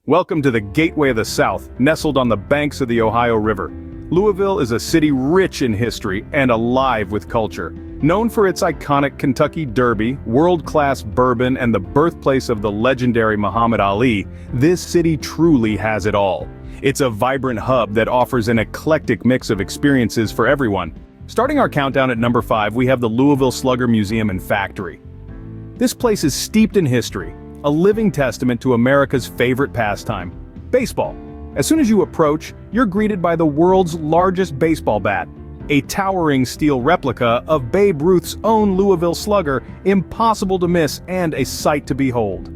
Welcome to the Gateway of the South, nestled on the banks of the Ohio River. Louisville is a city rich in history and alive with culture. Known for its iconic Kentucky Derby, world-class bourbon, and the birthplace of the legendary Muhammad Ali, this city truly has it all. It's a vibrant hub that offers an eclectic mix of experiences for everyone. Starting our countdown at number 5, we have the Louisville Slugger Museum and Factory. This place is steeped in history, a living testament to America's favorite pastime, baseball. As soon as you approach, you're greeted by the world's largest baseball bat, a towering steel replica of Babe Ruth's own Louisville Slugger, impossible to miss and a sight to behold.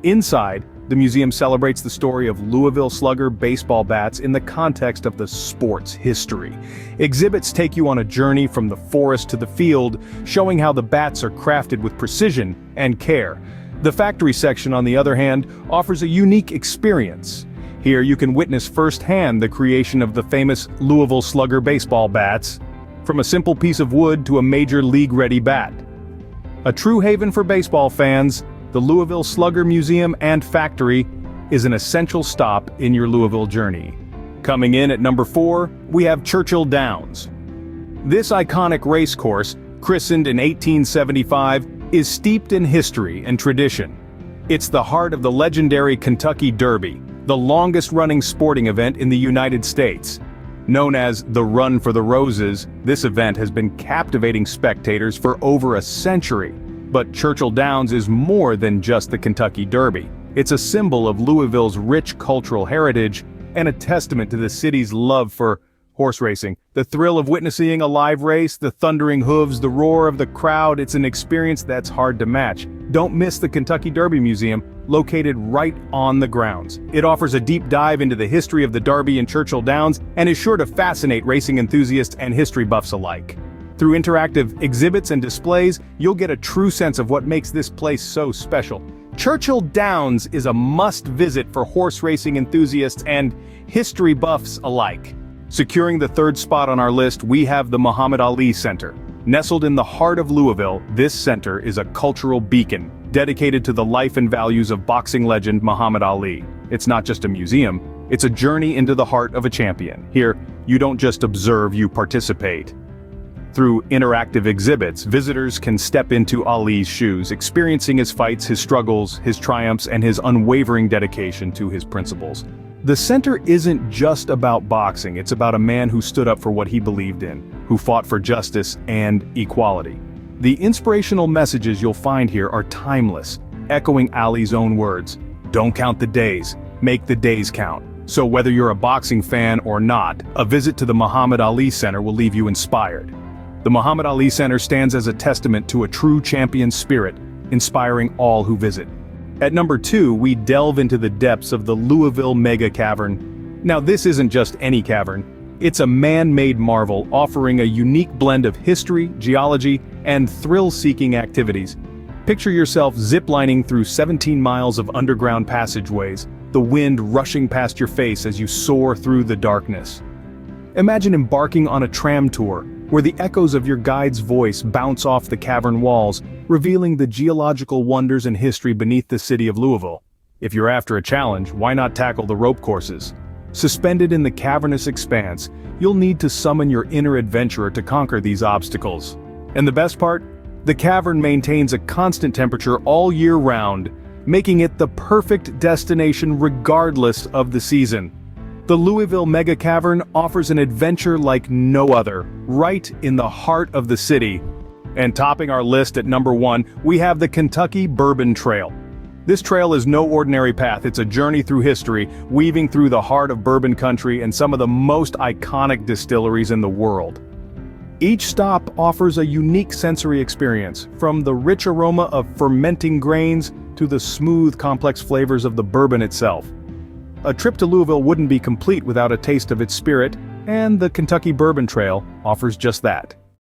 Inside, the museum celebrates the story of Louisville Slugger baseball bats in the context of the sport's history. Exhibits take you on a journey from the forest to the field, showing how the bats are crafted with precision and care. The factory section, on the other hand, offers a unique experience. Here you can witness firsthand the creation of the famous Louisville Slugger baseball bats, from a simple piece of wood to a major league-ready bat. A true haven for baseball fans, the Louisville Slugger Museum and Factory is an essential stop in your Louisville journey. Coming in at number 4, we have Churchill Downs. This iconic race course, christened in 1875, is steeped in history and tradition. It's the heart of the legendary Kentucky Derby, the longest-running sporting event in the United States. Known as the Run for the Roses, this event has been captivating spectators for over a century. But Churchill Downs is more than just the Kentucky Derby. It's a symbol of Louisville's rich cultural heritage and a testament to the city's love for horse racing. The thrill of witnessing a live race, the thundering hooves, the roar of the crowd, it's an experience that's hard to match. Don't miss the Kentucky Derby Museum, located right on the grounds. It offers a deep dive into the history of the Derby in Churchill Downs and is sure to fascinate racing enthusiasts and history buffs alike. Through interactive exhibits and displays, you'll get a true sense of what makes this place so special. Churchill Downs is a must-visit for horse racing enthusiasts and history buffs alike. Securing the third spot on our list, we have the Muhammad Ali Center. Nestled in the heart of Louisville, this center is a cultural beacon, dedicated to the life and values of boxing legend Muhammad Ali. It's not just a museum, it's a journey into the heart of a champion. Here, you don't just observe, you participate. Through interactive exhibits, visitors can step into Ali's shoes, experiencing his fights, his struggles, his triumphs, and his unwavering dedication to his principles. The center isn't just about boxing, it's about a man who stood up for what he believed in, who fought for justice and equality. The inspirational messages you'll find here are timeless, echoing Ali's own words. Don't count the days, make the days count. So whether you're a boxing fan or not, a visit to the Muhammad Ali Center will leave you inspired. The Muhammad Ali Center stands as a testament to a true champion's spirit, inspiring all who visit. At number 2, we delve into the depths of the Louisville Mega Cavern. Now this isn't just any cavern, it's a man-made marvel offering a unique blend of history, geology, and thrill-seeking activities. Picture yourself ziplining through 17 miles of underground passageways, the wind rushing past your face as you soar through the darkness. Imagine embarking on a tram tour, where the echoes of your guide's voice bounce off the cavern walls, revealing the geological wonders and history beneath the city of Louisville. If you're after a challenge, why not tackle the rope courses? Suspended in the cavernous expanse, you'll need to summon your inner adventurer to conquer these obstacles. And the best part? The cavern maintains a constant temperature all year round, making it the perfect destination regardless of the season. The Louisville Mega Cavern offers an adventure like no other, right in the heart of the city. And topping our list at number 1, we have the Kentucky Bourbon Trail. This trail is no ordinary path, it's a journey through history, weaving through the heart of bourbon country and some of the most iconic distilleries in the world. Each stop offers a unique sensory experience, from the rich aroma of fermenting grains to the smooth, complex flavors of the bourbon itself. A trip to Louisville wouldn't be complete without a taste of its spirit, and the Kentucky Bourbon Trail offers just that.